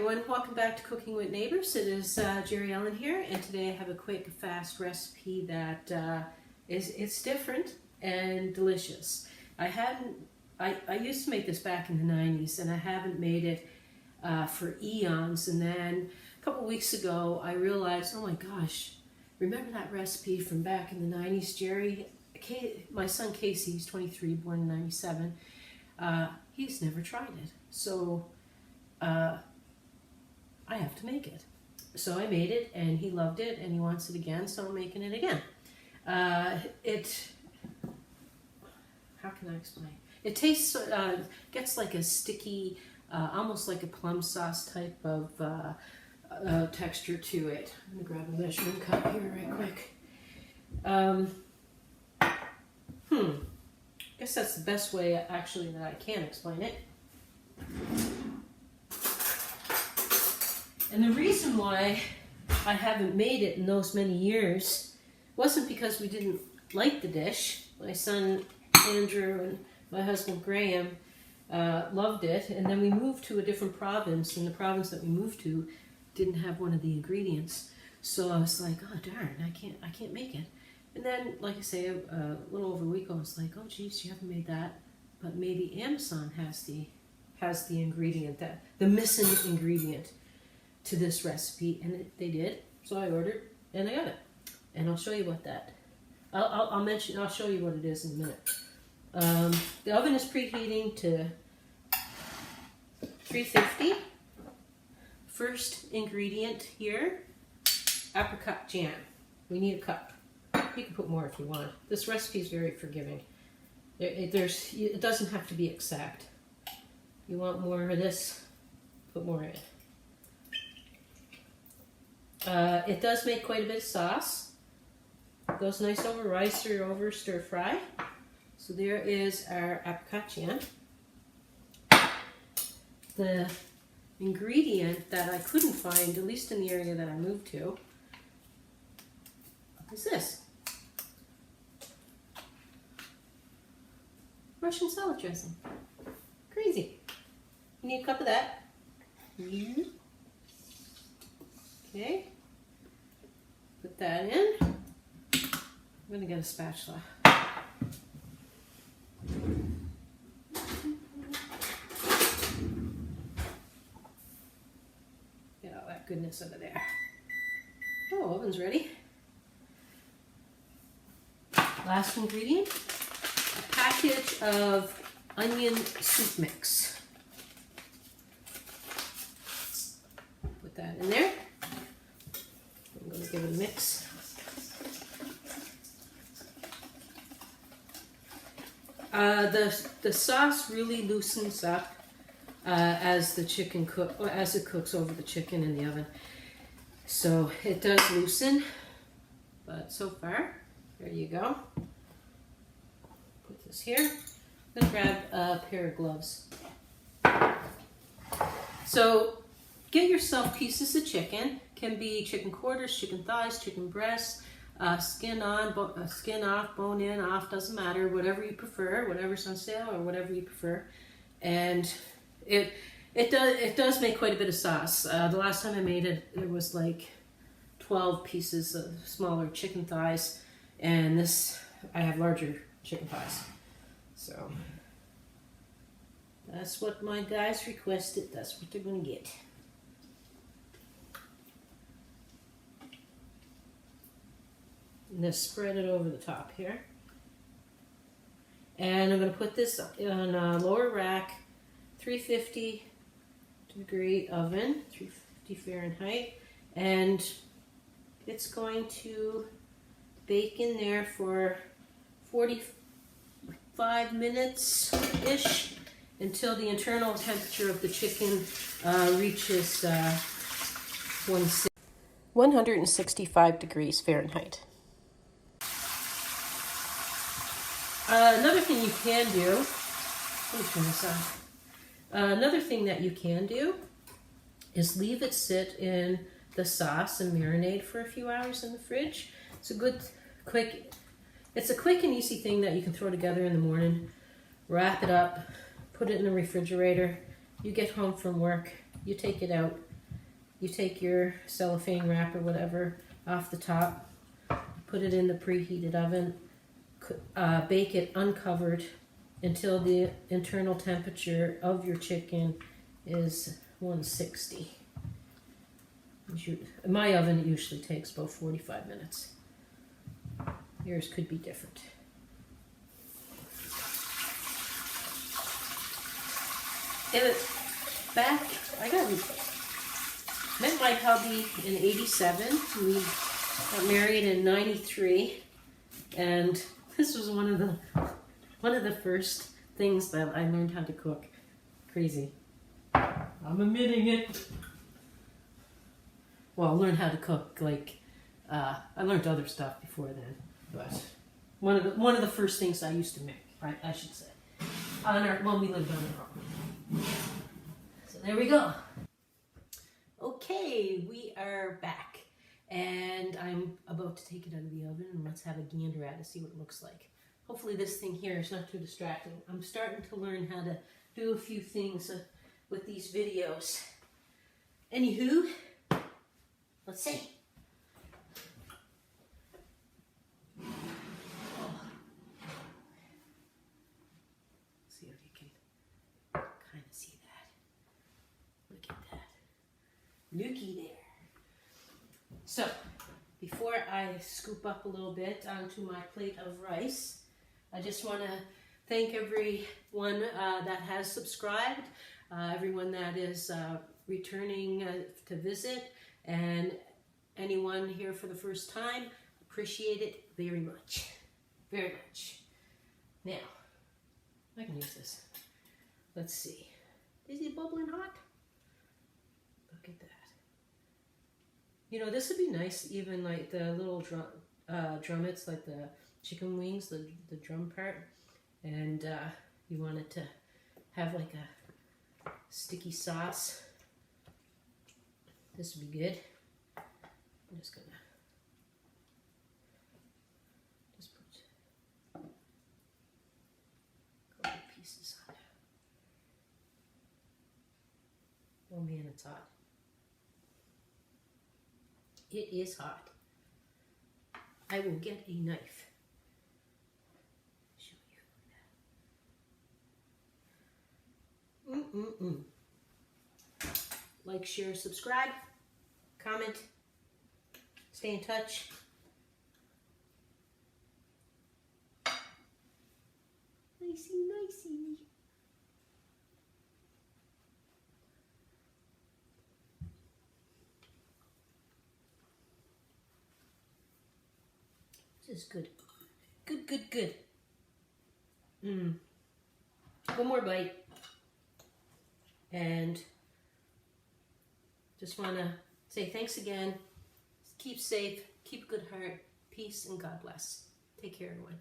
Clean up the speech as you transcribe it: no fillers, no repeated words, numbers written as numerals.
everyone, welcome back to Cooking with Neighbors. It is Jerri-ellen here, and today I have a quick, fast recipe that it's different and delicious. I used to make this back in the 90s, and I haven't made it for eons. And then a couple weeks ago, I realized, oh my gosh, remember that recipe from back in the 90s, Jerry? My son Casey, he's 23, born in 97. He's never tried it, so I have to make it. So I made it, and he loved it, and he wants it again, so I'm making it again. How can I explain? It tastes, gets like a sticky, almost like a plum sauce type of texture to it. I'm gonna grab a measuring cup here right quick. I guess that's the best way, actually, that I can explain it. And the reason why I haven't made it in those many years wasn't because we didn't like the dish. My son Andrew and my husband Graham loved it, and then we moved to a different province, and the province that we moved to didn't have one of the ingredients. So I was like, oh darn, I can't make it. And then, like I say, a little over a week ago, I was like, oh geez, you haven't made that, but maybe Amazon has the ingredient, the missing ingredient to this recipe, and they did. So I ordered, and I got it, and I'll show you what that. I'll show you what it is in a minute. The oven is preheating to 350. First ingredient here, apricot jam. We need a cup. You can put more if you want. This recipe is very forgiving. It doesn't have to be exact. You want more of this, put more in. It does make quite a bit of sauce. It goes nice over rice or over stir fry. So there is our apricot jam. The ingredient that I couldn't find, at least in the area that I moved to, is this. Russian salad dressing. Crazy. You need a cup of that. Okay. Put that in. I'm going to get a spatula. Get all that goodness out of there. Oh, oven's ready. Last ingredient, a package of onion soup mix. Put that in there. I'm going to give it a mix. The sauce really loosens up as it cooks over the chicken in the oven. So it does loosen, but so far, there you go. Put this here. I'm going to grab a pair of gloves. So get yourself pieces of chicken. Can be chicken quarters, chicken thighs, chicken breasts, skin on, skin off, bone in, off, doesn't matter. Whatever you prefer, whatever's on sale or whatever you prefer. And it does make quite a bit of sauce. The last time I made it, there was like 12 pieces of smaller chicken thighs. And this, I have larger chicken thighs. So that's what my guys requested. That's what they're going to get. I'm going to spread it over the top here. And I'm going to put this on a lower rack, 350 degree oven, 350 Fahrenheit. And it's going to bake in there for 45 minutes-ish until the internal temperature of the chicken reaches 165 degrees Fahrenheit. Another thing you can do, let me turn this off. Another thing that you can do is leave it sit in the sauce and marinate for a few hours in the fridge. It's a quick and easy thing that you can throw together in the morning, wrap it up, put it in the refrigerator. You get home from work, you take it out, you take your cellophane wrap or whatever off the top, put it in the preheated oven, bake it uncovered until the internal temperature of your chicken is 160. My oven it usually takes about 45 minutes. Yours could be different. And back, met my hubby in 87. We got married in 93, and this was one of the first things that I learned how to cook. Crazy. I'm admitting it. Well, I learned how to cook like I learned other stuff before then, but one of the first things I used to make, I should say, when we lived on our own. So there we go. Okay, we are back, and I'm about to take it out of the oven, and let's have a gander at it, see what it looks like. Hopefully this thing here is not too distracting. I'm starting to learn how to do a few things with these videos. Anywho, let's see. See if you can kind of see that. Look at that. Looky there. So, before I scoop up a little bit onto my plate of rice, I just want to thank everyone that has subscribed, everyone that is returning to visit, and anyone here for the first time. Appreciate it very much. Very much. Now, I can use this. Let's see. Is it bubbling hot? Look at that. You know, this would be nice, even like the little drumettes, like the chicken wings, the drum part. And you want it to have like a sticky sauce. This would be good. I'm just gonna put a couple pieces on it. Oh man, it's hot. It is hot. I will get a knife. Show you. Like, share, subscribe, comment, stay in touch. Nicey, nicey. This is good. Good, good, good. One more bite. And just want to say thanks again. Keep safe, keep a good heart, peace, and God bless. Take care, everyone.